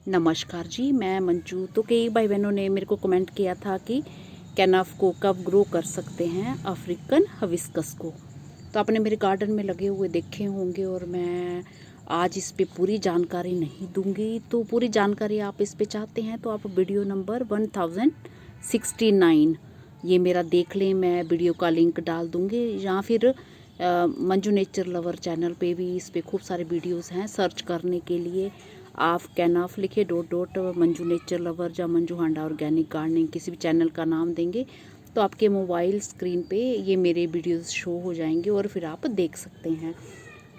नमस्कार जी, मैं मंजू। तो कई भाई बहनों ने मेरे को कमेंट किया था कि कैनफ को कब ग्रो कर सकते हैं, अफ्रीकन हबिस्कस को। तो आपने मेरे गार्डन में लगे हुए देखे होंगे और मैं आज इस पे पूरी जानकारी नहीं दूंगी। तो पूरी जानकारी आप इस पे चाहते हैं तो आप वीडियो नंबर 1069 ये मेरा देख लें। मैं वीडियो का लिंक डाल दूंगी, या फिर मंजू नेचर लवर चैनल पे भी इस पे खूब सारे वीडियोस हैं। सर्च करने के लिए आप कैनफ लिखे डॉट मंजू नेचर लवर या मंजू हांडा ऑर्गेनिक गार्डनिंग किसी भी चैनल का नाम देंगे तो आपके मोबाइल स्क्रीन पे ये मेरे वीडियोस शो हो जाएंगे और फिर आप देख सकते हैं।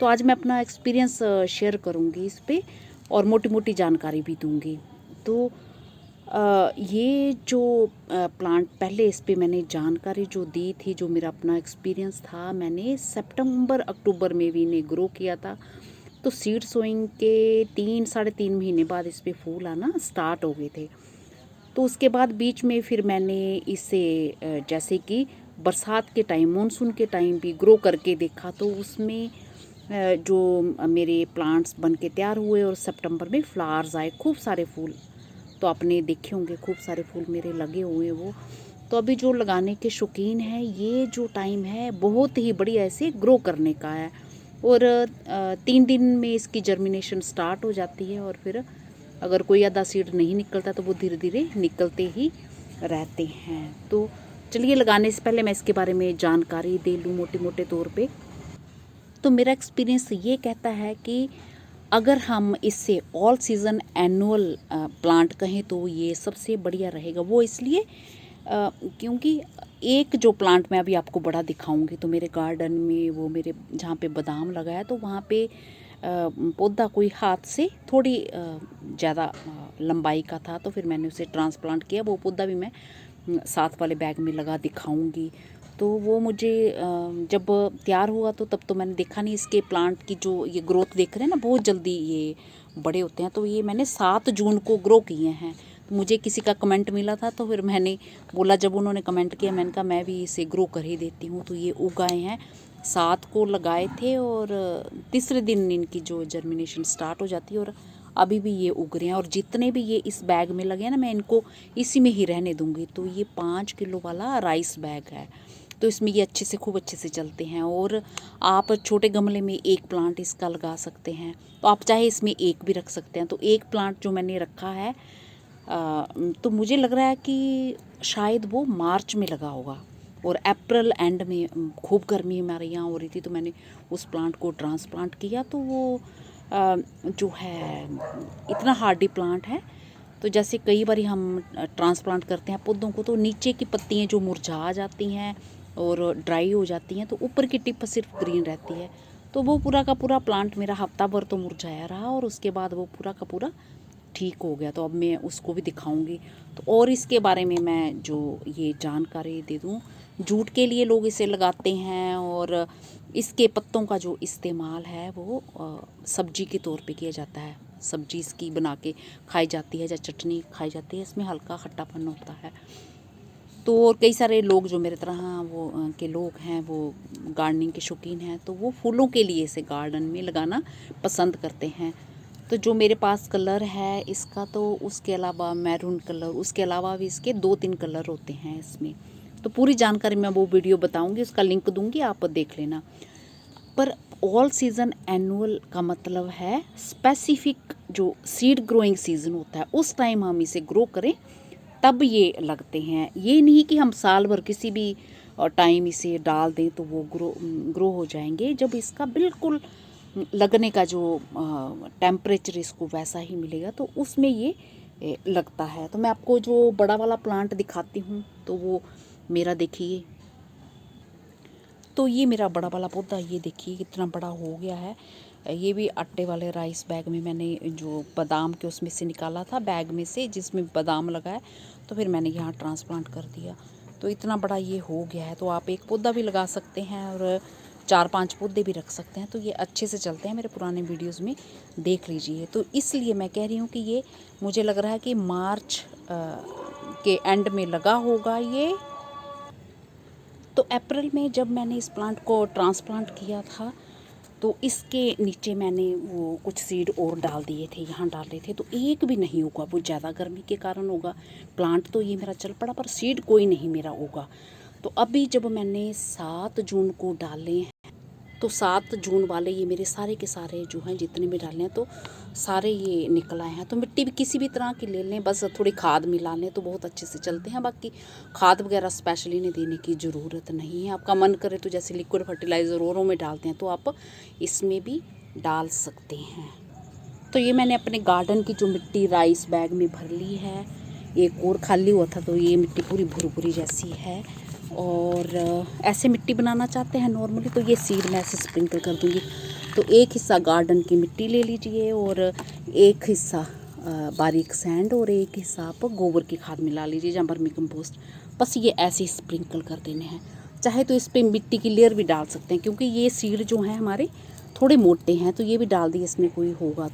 तो आज मैं अपना एक्सपीरियंस शेयर करूँगी इस पे और मोटी मोटी जानकारी भी दूँगी। तो ये जो प्लांट पहले इस पे मैंने जानकारी जो दी थी, जो मेरा अपना एक्सपीरियंस था, मैंने सितंबर अक्टूबर में भी इन्हें ग्रो किया था। तो सीड सोइंग के 3 साढ़े 3 महीने बाद इस पे फूल आना स्टार्ट हो गए थे। तो उसके बाद बीच में फिर मैंने इसे जैसे कि बरसात के टाइम, मानसून के टाइम भी ग्रो करके देखा। तो उसमें जो मेरे प्लांट्स बन के तैयार हुए और सितंबर में फ्लावर्स आए, खूब सारे फूल। तो आपने देखे होंगे खूब सारे फूल मेरे लगे हुए हैं वो। तो अभी जो लगाने के शौकीन हैं, ये जो टाइम है बहुत ही बढ़िया ऐसे ग्रो करने का है। और 3 दिन में इसकी जर्मिनेशन स्टार्ट हो जाती है और फिर अगर कोई आधा सीड नहीं निकलता तो वो धीरे धीरे निकलते ही रहते हैं। तो चलिए, लगाने से पहले मैं इसके बारे में जानकारी दे लूँ मोटे मोटे तौर पे। तो मेरा एक्सपीरियंस ये कहता है कि अगर हम इससे ऑल सीज़न एनुअल प्लांट कहें तो ये सबसे बढ़िया रहेगा। वो इसलिए क्योंकि एक जो प्लांट मैं अभी आपको बड़ा दिखाऊंगी, तो मेरे गार्डन में वो मेरे जहाँ पे बादाम लगा है, तो वहाँ पे पौधा कोई हाथ से थोड़ी ज़्यादा लंबाई का था। तो फिर मैंने उसे ट्रांसप्लांट किया। वो पौधा भी मैं साथ वाले बैग में लगा दिखाऊंगी। तो वो मुझे जब तैयार हुआ तब तो मैंने देखा नहीं। इसके प्लांट की जो ये ग्रोथ देख रहे हैं ना, बहुत जल्दी ये बड़े होते हैं। तो ये मैंने 7 जून को ग्रो किए हैं। तो मुझे किसी का कमेंट मिला था, तो फिर मैंने बोला, जब उन्होंने कमेंट किया, मैंने कहा मैं भी इसे ग्रो कर ही देती हूँ। तो ये उगाए हैं, 7 को लगाए थे और तीसरे दिन इनकी जो जर्मिनेशन स्टार्ट हो जाती है और अभी भी ये उग रहे हैं। और जितने भी ये इस बैग में लगे हैं ना, मैं इनको इसी में ही रहने दूंगी। तो ये 5 किलो वाला राइस बैग है, तो इसमें ये अच्छे से, खूब अच्छे से चलते हैं। और आप छोटे गमले में एक प्लांट इसका लगा सकते हैं, तो आप चाहे इसमें एक भी रख सकते हैं। तो एक प्लांट जो मैंने रखा है, तो मुझे लग रहा है कि शायद वो मार्च में लगा होगा और अप्रैल एंड में खूब गर्मी हमारे यहाँ हो रही थी, तो मैंने उस प्लांट को ट्रांसप्लांट किया। तो वो जो है इतना हार्डी प्लांट है। तो जैसे कई बार हम ट्रांसप्लांट करते हैं पौधों को, तो नीचे की पत्तियाँ जो मुरझा जाती हैं और ड्राई हो जाती हैं, तो ऊपर की टिप सिर्फ ग्रीन रहती है। तो वो पूरा का पूरा प्लांट मेरा हफ्ता भर तो मुरझाया रहा और उसके बाद वो पूरा का पूरा ठीक हो गया। तो अब मैं उसको भी दिखाऊंगी। तो और इसके बारे में मैं जो ये जानकारी दे दूँ, जूट के लिए लोग इसे लगाते हैं और इसके पत्तों का जो इस्तेमाल है वो सब्जी के तौर पे किया जाता है। सब्जी इसकी बना के खाई जाती है या चटनी खाई जाती है, इसमें हल्का खट्टापन होता है। तो और कई सारे लोग जो मेरे तरह वो के लोग हैं, वो गार्डनिंग के शौकीन हैं, तो वो फूलों के लिए इसे गार्डन में लगाना पसंद करते हैं। तो जो मेरे पास कलर है इसका, तो उसके अलावा मैरून कलर, उसके अलावा भी इसके 2-3 कलर होते हैं इसमें। तो पूरी जानकारी मैं वो वीडियो बताऊंगी, उसका लिंक दूंगी, आप देख लेना। पर ऑल सीज़न एनुअल का मतलब है स्पेसिफिक जो सीड ग्रोइंग सीज़न होता है उस टाइम हम इसे ग्रो करें तब ये लगते हैं। ये नहीं कि हम साल भर किसी भी टाइम इसे डाल दें तो वो ग्रो हो जाएंगे। जब इसका बिल्कुल लगने का जो टेम्परेचर इसको वैसा ही मिलेगा तो उसमें ये लगता है। तो मैं आपको जो बड़ा वाला प्लांट दिखाती हूँ, तो वो मेरा देखिए, तो ये मेरा बड़ा वाला पौधा, ये देखिए कितना बड़ा हो गया है। ये भी आटे वाले राइस बैग में मैंने जो बादाम के उसमें से निकाला था, बैग में से जिसमें बादाम लगा है, तो फिर मैंने यहाँ ट्रांसप्लांट कर दिया। तो इतना बड़ा ये हो गया है। तो आप एक पौधा भी लगा सकते हैं और 4-5 पौधे भी रख सकते हैं। तो ये अच्छे से चलते हैं, मेरे पुराने वीडियोज़ में देख लीजिए। तो इसलिए मैं कह रही हूँ कि ये मुझे लग रहा है कि मार्च के एंड में लगा होगा ये। तो अप्रैल में जब मैंने इस प्लांट को ट्रांसप्लांट किया था, तो इसके नीचे मैंने वो कुछ सीड और डाल दिए थे, यहाँ डाले थे, तो एक भी नहीं उगा। वो ज़्यादा गर्मी के कारण होगा। प्लांट तो ये मेरा चल पड़ा पर सीड कोई नहीं मेरा उगा। तो अभी जब मैंने 7 जून को डाले हैं, तो 7 जून वाले ये मेरे सारे के सारे जो हैं जितने भी डाले हैं तो सारे ये निकल आए हैं। तो मिट्टी भी किसी भी तरह की ले लें, बस थोड़ी खाद मिला लें तो बहुत अच्छे से चलते हैं। बाकी खाद वगैरह स्पेशली इन्हें देने की ज़रूरत नहीं है। आपका मन करे तो जैसे लिक्विड फर्टिलाइज़र औरों में डालते हैं तो आप इसमें भी डाल सकते हैं। तो ये मैंने अपने गार्डन की जो मिट्टी राइस बैग में भर ली है। एक और खाली हुआ था तो ये मिट्टी पूरी भुरभुरी जैसी है। और ऐसे मिट्टी बनाना चाहते हैं नॉर्मली तो ये सीड मैं ऐसे स्प्रिंकल कर दूँगी। तो एक हिस्सा गार्डन की मिट्टी ले लीजिए और एक हिस्सा बारीक सैंड और एक हिस्सा आप गोबर की खाद मिला लीजिए या वर्मी कंपोस्ट। बस ये ऐसे ही स्प्रिंकल कर देने हैं। चाहे तो इस पर मिट्टी की लेयर भी डाल सकते हैं, क्योंकि ये सीड जो हैं हमारे थोड़े मोटे हैं, तो ये भी डाल दिए इसमें कोई होगा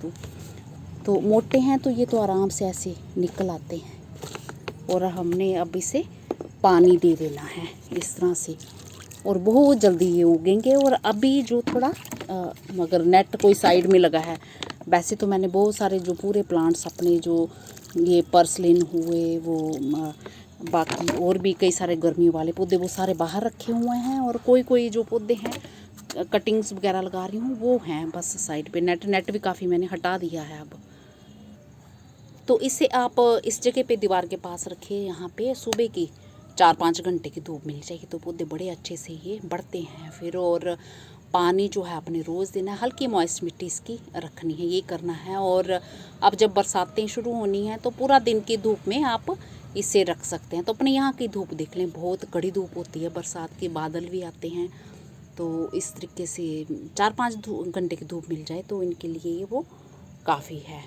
तो मोटे हैं तो ये तो आराम से ऐसे निकल आते हैं। और हमने अब इसे पानी दे देना है इस तरह से, और बहुत जल्दी ये उगेंगे। और अभी जो थोड़ा मगर नेट कोई साइड में लगा है, वैसे तो मैंने बहुत सारे जो पूरे प्लांट्स अपने जो ये पर्सलिन हुए, वो बाकी और भी कई सारे गर्मी वाले पौधे वो सारे बाहर रखे हुए हैं। और कोई जो पौधे हैं कटिंग्स वगैरह लगा रही हूँ वो हैं बस साइड पे। नेट भी काफ़ी मैंने हटा दिया है अब। तो इसे आप इस जगह पे दीवार के पास रखिए। यहाँ पे सुबह की 4-5 घंटे की धूप मिल जाएगी तो पौधे बड़े अच्छे से ये बढ़ते हैं फिर। और पानी जो है आपने रोज़ देना है, हल्की मॉइस्ट मिट्टी इसकी रखनी है, ये करना है। और अब जब बरसातें शुरू होनी हैं तो पूरा दिन की धूप में आप इसे रख सकते हैं। तो अपने यहाँ की धूप देख लें, बहुत कड़ी धूप होती है, बरसात के बादल भी आते हैं। तो इस तरीके से 4-5 घंटे की धूप मिल जाए तो इनके लिए ये वो काफ़ी है।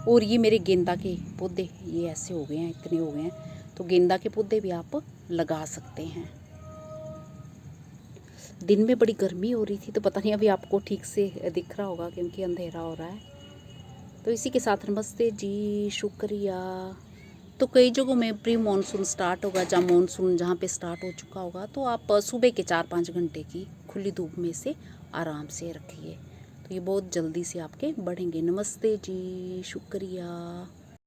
और ये मेरे गेंदा के पौधे ये ऐसे हो गए हैं, इतने हो गए हैं, तो गेंदा के पौधे भी आप लगा सकते हैं। दिन में बड़ी गर्मी हो रही थी तो पता नहीं अभी आपको ठीक से दिख रहा होगा क्योंकि अंधेरा हो रहा है। तो इसी के साथ नमस्ते जी, शुक्रिया। तो कई जगहों में प्री मानसून स्टार्ट होगा, जहाँ मानसून जहाँ पे स्टार्ट हो चुका होगा, तो आप सुबह के 4-5 घंटे की खुली धूप में से आराम से रखिए, तो ये बहुत जल्दी से आपके बढ़ेंगे। नमस्ते जी, शुक्रिया।